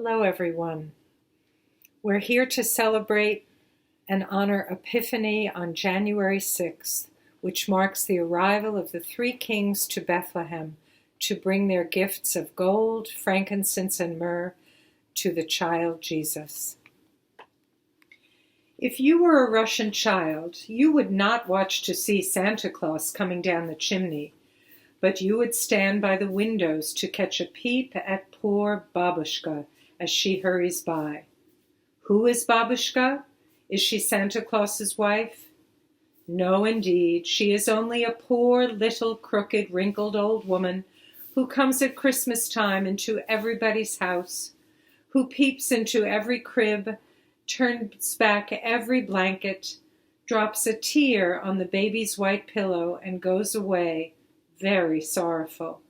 Hello, everyone. We're here to celebrate and honor Epiphany on January 6th, which marks the arrival of the three kings to Bethlehem to bring their gifts of gold, frankincense, and myrrh to the child Jesus. If you were a Russian child, you would not watch to see Santa Claus coming down the chimney, but you would stand by the windows to catch a peep at poor Babushka as she hurries by. Who is Babushka? Is she Santa Claus's wife? No, indeed, she is only a poor, little, crooked, wrinkled old woman who comes at Christmas time into everybody's house, who peeps into every crib, turns back every blanket, drops a tear on the baby's white pillow, and goes away, very sorrowful.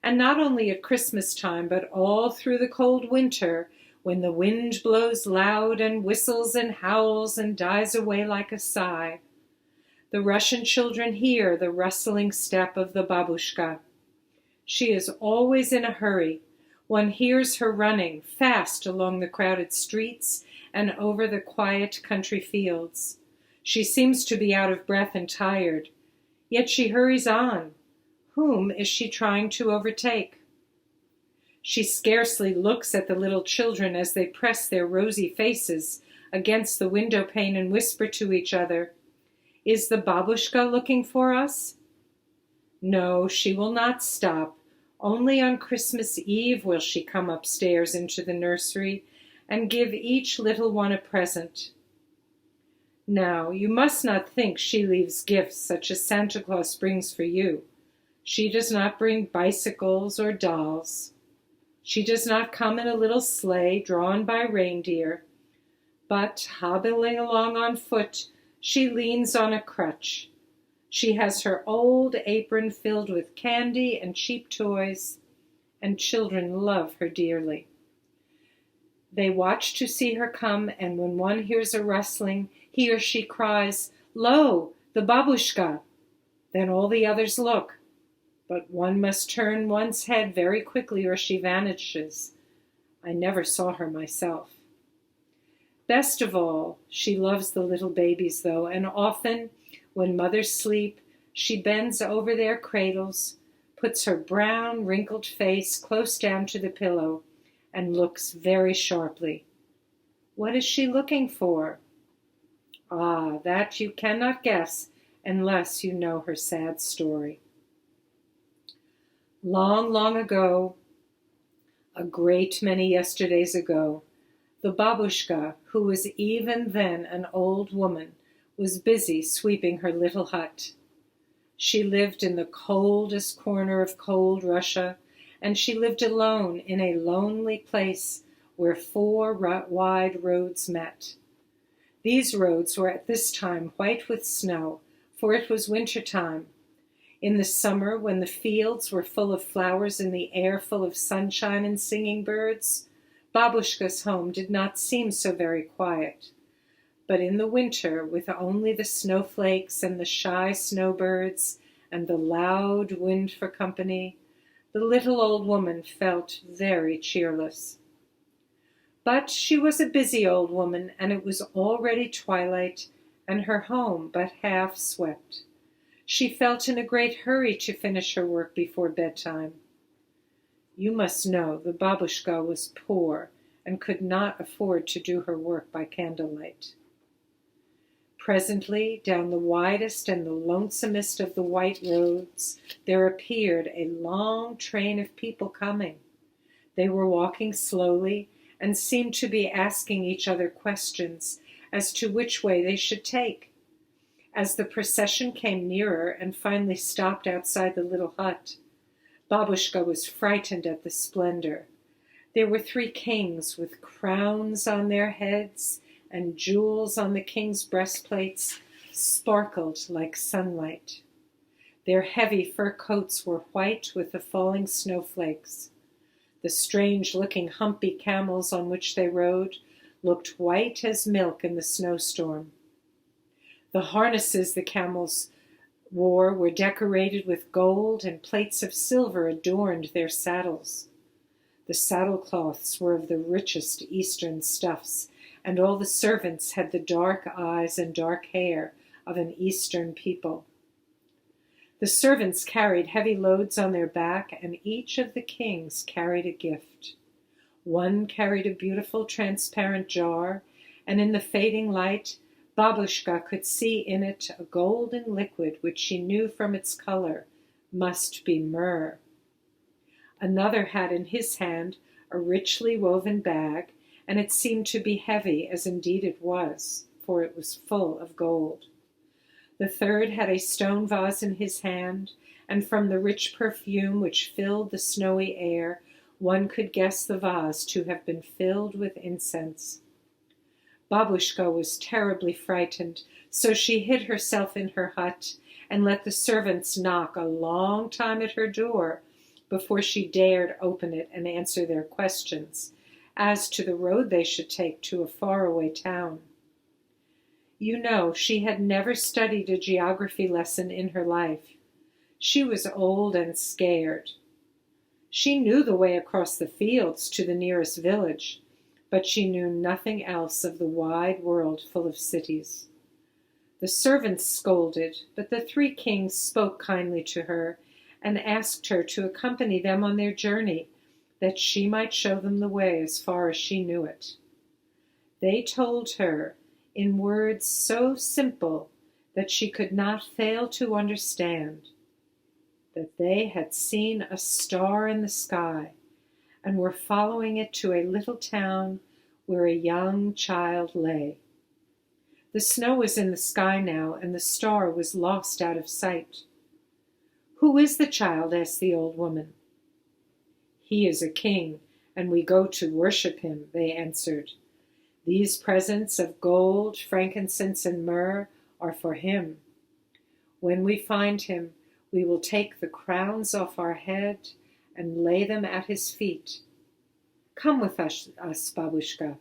And not only at Christmas time, but all through the cold winter, when the wind blows loud and whistles and howls and dies away like a sigh, the Russian children hear the rustling step of the babushka. She is always in a hurry. One hears her running fast along the crowded streets and over the quiet country fields. She seems to be out of breath and tired, yet she hurries on. Whom is she trying to overtake? She scarcely looks at the little children as they press their rosy faces against the window pane and whisper to each other, "Is the babushka looking for us?" No, she will not stop. Only on Christmas Eve will she come upstairs into the nursery and give each little one a present. Now, you must not think she leaves gifts such as Santa Claus brings for you. She does not bring bicycles or dolls. She does not come in a little sleigh drawn by reindeer, but hobbling along on foot, she leans on a crutch. She has her old apron filled with candy and cheap toys, and children love her dearly. They watch to see her come, and when one hears a rustling, he or she cries, "Lo, the babushka!" Then all the others look. But one must turn one's head very quickly or she vanishes. I never saw her myself. Best of all, she loves the little babies, though, and often, when mothers sleep, she bends over their cradles, puts her brown, wrinkled face close down to the pillow, and looks very sharply. What is she looking for? Ah, that you cannot guess unless you know her sad story. Long, long ago, a great many yesterdays ago, the babushka, who was even then an old woman, was busy sweeping her little hut. She lived in the coldest corner of cold Russia, and she lived alone in a lonely place where four wide roads met. These roads were at this time white with snow, for it was winter time. In the summer, when the fields were full of flowers and the air full of sunshine and singing birds, Babushka's home did not seem so very quiet. But in the winter, with only the snowflakes and the shy snowbirds and the loud wind for company, the little old woman felt very cheerless. But she was a busy old woman, and it was already twilight, and her home but half swept. She felt in a great hurry to finish her work before bedtime. You must know the babushka was poor and could not afford to do her work by candlelight. Presently, down the widest and the lonesomest of the white roads, there appeared a long train of people coming. They were walking slowly and seemed to be asking each other questions as to which way they should take. As the procession came nearer and finally stopped outside the little hut, Babushka was frightened at the splendor. There were three kings with crowns on their heads, and jewels on the king's breastplates sparkled like sunlight. Their heavy fur coats were white with the falling snowflakes. The strange-looking humpy camels on which they rode looked white as milk in the snowstorm. The harnesses the camels wore were decorated with gold, and plates of silver adorned their saddles. The saddle-cloths were of the richest Eastern stuffs, and all the servants had the dark eyes and dark hair of an Eastern people. The servants carried heavy loads on their back, and each of the kings carried a gift. One carried a beautiful transparent jar, and in the fading light, Babushka could see in it a golden liquid which she knew from its color must be myrrh. Another had in his hand a richly woven bag, and it seemed to be heavy, as indeed it was, for it was full of gold. The third had a stone vase in his hand, and from the rich perfume which filled the snowy air, one could guess the vase to have been filled with incense. Babushka was terribly frightened, so she hid herself in her hut and let the servants knock a long time at her door before she dared open it and answer their questions as to the road they should take to a faraway town. You know, she had never studied a geography lesson in her life. She was old and scared. She knew the way across the fields to the nearest village, but she knew nothing else of the wide world full of cities. The servants scolded, but the three kings spoke kindly to her and asked her to accompany them on their journey, that she might show them the way as far as she knew it. They told her, in words so simple that she could not fail to understand, that they had seen a star in the sky and were following it to a little town where a young child lay. The snow was in the sky now, and the star was lost out of sight. "Who is the child?" asked the old woman. "He is a king, and we go to worship him," they answered. "These presents of gold, frankincense, and myrrh are for him. When we find him, we will take the crowns off our head and lay them at his feet. Come with us, Babushka."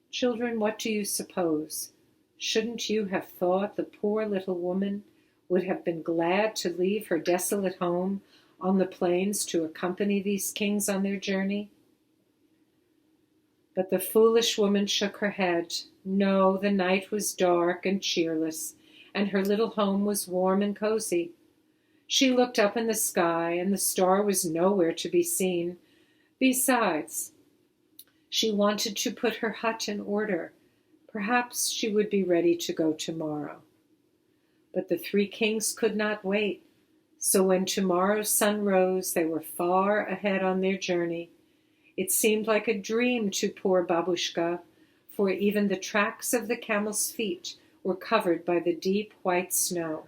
Children, what do you suppose? Shouldn't you have thought the poor little woman would have been glad to leave her desolate home on the plains to accompany these kings on their journey? But the foolish woman shook her head. No, the night was dark and cheerless, and her little home was warm and cozy. She looked up in the sky, and the star was nowhere to be seen. Besides, she wanted to put her hut in order. Perhaps she would be ready to go tomorrow. But the three kings could not wait, so when tomorrow's sun rose, they were far ahead on their journey. It seemed like a dream to poor Babushka, for even the tracks of the camels' feet were covered by the deep white snow.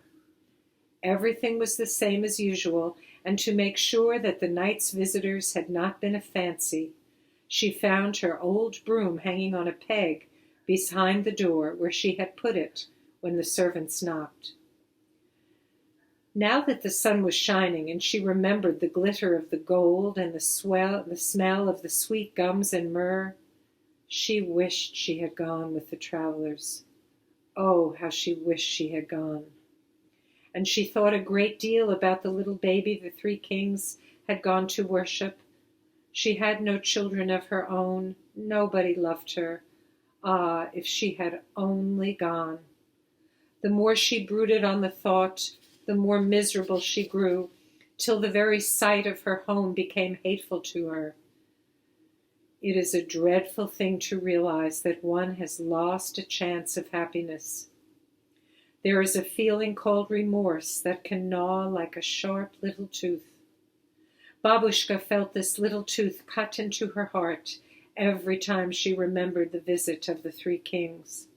Everything was the same as usual, and to make sure that the night's visitors had not been a fancy, she found her old broom hanging on a peg behind the door where she had put it when the servants knocked. Now that the sun was shining and she remembered the glitter of the gold and the smell of the sweet gums and myrrh, she wished she had gone with the travelers. Oh, how she wished she had gone. And she thought a great deal about the little baby the three kings had gone to worship. She had no children of her own. Nobody loved her. Ah, if she had only gone. The more she brooded on the thought, the more miserable she grew, till the very sight of her home became hateful to her. It is a dreadful thing to realize that one has lost a chance of happiness. There is a feeling called remorse that can gnaw like a sharp little tooth. Babushka felt this little tooth cut into her heart every time she remembered the visit of the three kings.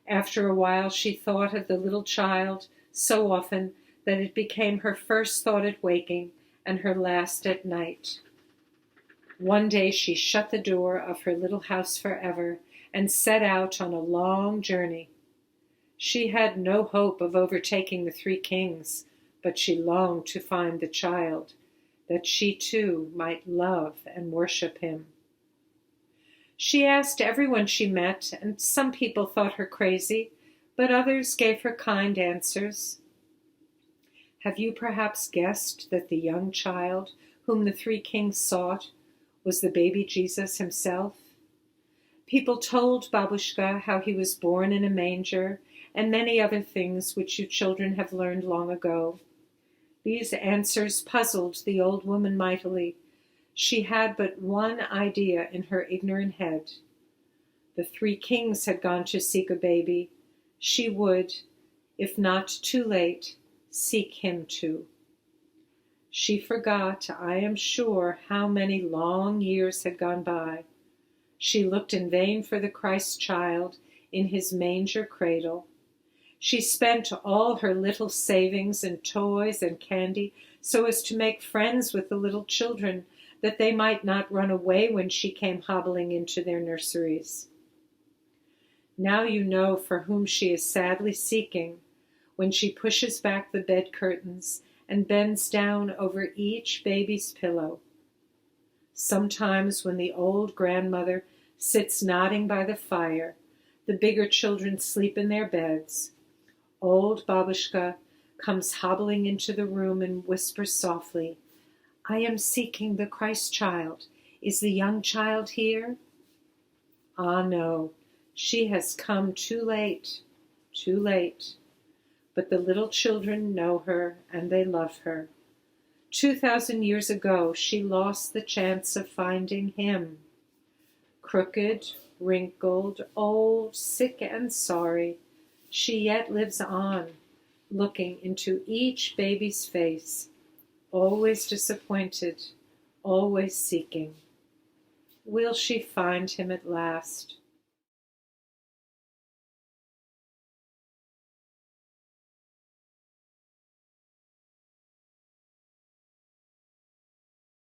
After a while she thought of the little child so often that it became her first thought at waking and her last at night. One day she shut the door of her little house forever and set out on a long journey. She had no hope of overtaking the three kings, but she longed to find the child, that she too might love and worship him. She asked everyone she met, and some people thought her crazy, but others gave her kind answers. Have you perhaps guessed that the young child whom the three kings sought was the baby Jesus himself? People told Babushka how he was born in a manger and many other things which you children have learned long ago. These answers puzzled the old woman mightily. She had but one idea in her ignorant head. The three kings had gone to seek a baby. She would, if not too late, seek him too. She forgot, I am sure, how many long years had gone by. She looked in vain for the Christ child in his manger cradle. She spent all her little savings and toys and candy so as to make friends with the little children, that they might not run away when she came hobbling into their nurseries. Now you know for whom she is sadly seeking when she pushes back the bed curtains and bends down over each baby's pillow. Sometimes when the old grandmother sits nodding by the fire, the bigger children sleep in their beds. Old Babushka comes hobbling into the room and whispers softly, I am seeking the Christ child. Is the young child here? Ah, no, she has come too late, too late. But the little children know her and they love her. 2,000 years ago, she lost the chance of finding him. Crooked, wrinkled, old, sick and sorry, she yet lives on, looking into each baby's face, always disappointed, always seeking. Will she find him at last?